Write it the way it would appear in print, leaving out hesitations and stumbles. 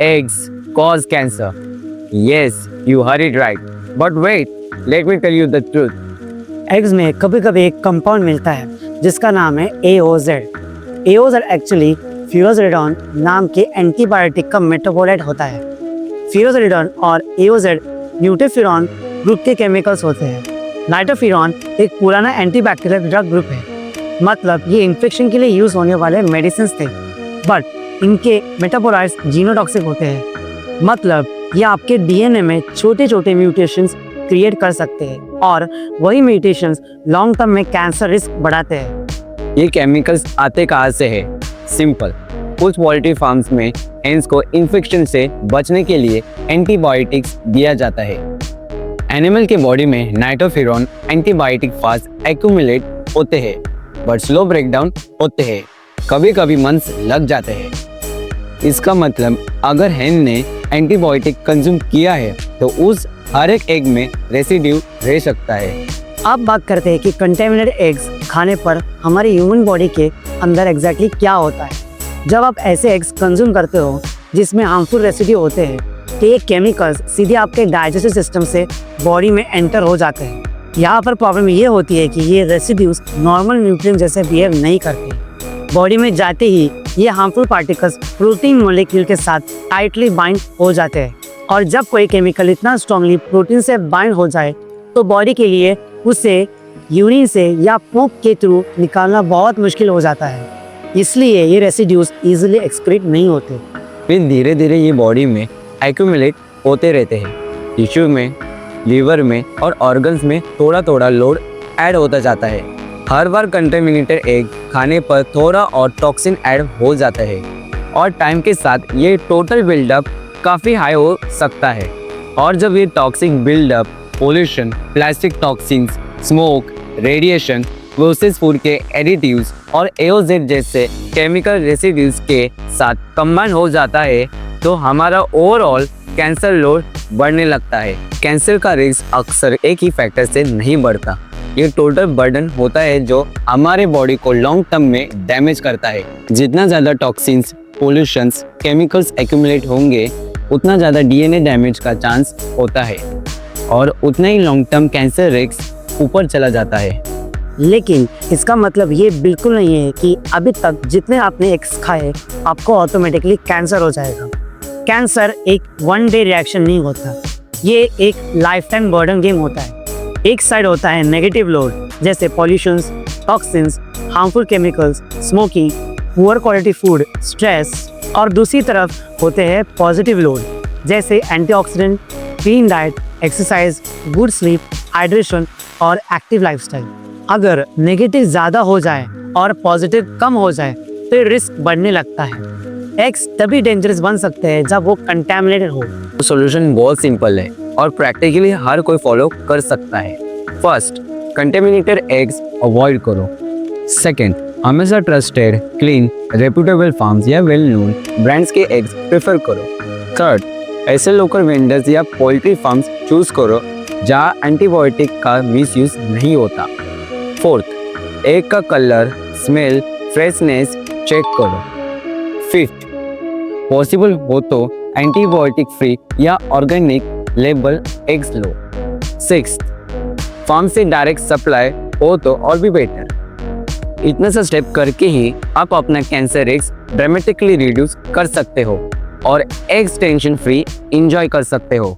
eggs cause cancer. Yes, you heard it right. But wait, let me tell you the truth. Eggs में कभी कभी एक compound मिलता है जिसका नाम है AOZ। AOZ एक्चुअली फ्यूरोजोलिडोन नाम के एंटीबायोटिक का मेटाबोलाइट होता है। फ्यूरोजोलिडोन और AOZ न्यूटेफिरॉन ग्रुप के केमिकल्स होते हैं। नाइटोफिरॉन एक पुराना एंटीबैक्टीरियल ड्रग ग्रुप है, मतलब ये इन्फेक्शन के लिए यूज होने वाले मेडिसिन थे, बट इनके मेटाबोलाइट्स जीनोटॉक्सिक होते हैं, मतलब ये आपके DNA में छोटे छोटे म्यूटेशंस क्रिएट कर सकते हैं और वही म्यूटेशंस लॉन्ग टर्म में कैंसर रिस्क बढ़ाते हैं। ये केमिकल्स आते कहाँ से है? सिंपल, कुछ पोल्ट्री फार्म्स में हेंस को इन्फेक्शन से बचने के लिए एंटीबायोटिक्स दिया जाता है। एनिमल के बॉडी में नाइटोफिरॉन एंटीबायोटिक फास्ट एक्यूमुलेट होते हैं बट स्लो ब्रेकडाउन होते हैं, कभी कभी मंथ्स लग जाते हैं। इसका मतलब अगर हेन ने एंटीबायोटिक कंज्यूम किया है तो उस हर एक एग में रेसिड्यू रह सकता है। अब बात करते हैं कि कंटेमिनेटेड एग्स खाने पर हमारी ह्यूमन बॉडी के अंदर एग्जैक्टली क्या होता है। जब आप ऐसे एग्स कंज्यूम करते हो जिसमें हार्मफुल रेसिड्यू होते हैं तो ये केमिकल्स सीधे आपके डाइजेस्टिव सिस्टम से बॉडी में एंटर हो जाते हैं। यहाँ पर प्रॉब्लम ये होती है कि ये रेसिड्यूज नॉर्मल न्यूट्रिएंट जैसे बिहेव नहीं करते। बॉडी में जाते ही ये हार्मफुल पार्टिकल्स प्रोटीन मोलिक्यूल के साथ टाइटली बाइंड हो जाते हैं, और जब कोई केमिकल इतना स्ट्रांगली प्रोटीन से बाइंड हो जाए तो बॉडी के लिए उसे यूरिन से या पूप के थ्रू निकालना बहुत मुश्किल हो जाता है। इसलिए ये रेसिड्यूज इजीली एक्सक्रीट नहीं होते। फिर धीरे धीरे ये बॉडी में एक्यूमुलेट होते रहते हैं। टिश्यू में, लीवर में और ऑर्गन्स में थोड़ा थोड़ा लोड ऐड होता जाता है। हर बार कंटेमिनेटेड एग खाने पर थोड़ा और टॉक्सिन ऐड हो जाता है और टाइम के साथ ये टोटल बिल्डअप काफ़ी हाई हो सकता है। और जब ये toxic buildup pollution, plastic toxins, smoke, radiation, process food के एडिटिव्स और AOZ जैसे केमिकल रेसिड्यूज के साथ कंबाइन हो जाता है तो हमारा ओवरऑल कैंसर लोड बढ़ने लगता है। कैंसर का रिस्क अक्सर एक ही फैक्टर से नहीं बढ़ता, ये टोटल बर्डन होता है जो हमारे बॉडी को लॉन्ग टर्म में डैमेज करता है। जितना ज़्यादा टॉक्सिन्स, पोल्यूशंस, केमिकल्स एक्यूमुलेट होंगे उतना ज़्यादा DNA डैमेज का चांस होता है और उतना ही लॉन्ग टर्म कैंसर रिस्क ऊपर चला जाता है। लेकिन इसका मतलब ये बिल्कुल नहीं है कि अभी तक जितने आपने एग्स खाए आपको ऑटोमेटिकली कैंसर हो जाएगा। कैंसर एक वन डे रिएक्शन नहीं होता, ये एक लाइफ टाइम बर्डन गेम होता है। एक साइड होता है नेगेटिव लोड जैसे pollutions, toxins, harmful chemicals, smoking, poor quality food, stress, और दूसरी तरफ होते हैं पॉजिटिव लोड जैसे antioxidant, clean diet, exercise, good sleep, hydration और एक्टिव लाइफस्टाइल। अगर नेगेटिव ज़्यादा हो जाए और पॉजिटिव कम हो जाए तो रिस्क बढ़ने लगता है। एग्स तभी डेंजरस बन सकते हैं जब वो कंटेमिनेटेड हो। सॉल्यूशन बहुत सिंपल है और प्रैक्टिकली हर कोई फॉलो कर सकता है। फर्स्ट, कंटेमिनेटेड एग्स अवॉइड करो। सेकंड, हमेशा ट्रस्टेड, क्लीन, रेप्यूटेबल फार्म्स या वेल नोन ब्रांड्स के एग्स प्रेफर करो। थर्ड, ऐसे लोकल वेंडर्स या पोल्ट्री फार्म्स चूज करो जहाँ एंटीबायोटिक का मिसयूज नहीं होता। फोर्थ, एग का कलर, स्मेल, फ्रेशनेस चेक करो। फिफ्थ, पॉसिबल हो तो एंटीबायोटिक फ्री या ऑर्गेनिक लेबल एग्स लो। सिक्स्थ, फार्म से डायरेक्ट सप्लाई हो तो और भी बेटर। इतना सा स्टेप करके ही आप अपना कैंसर रिस्क ड्रामेटिकली रिड्यूस कर सकते हो और एग्स टेंशन फ्री एंजॉय कर सकते हो।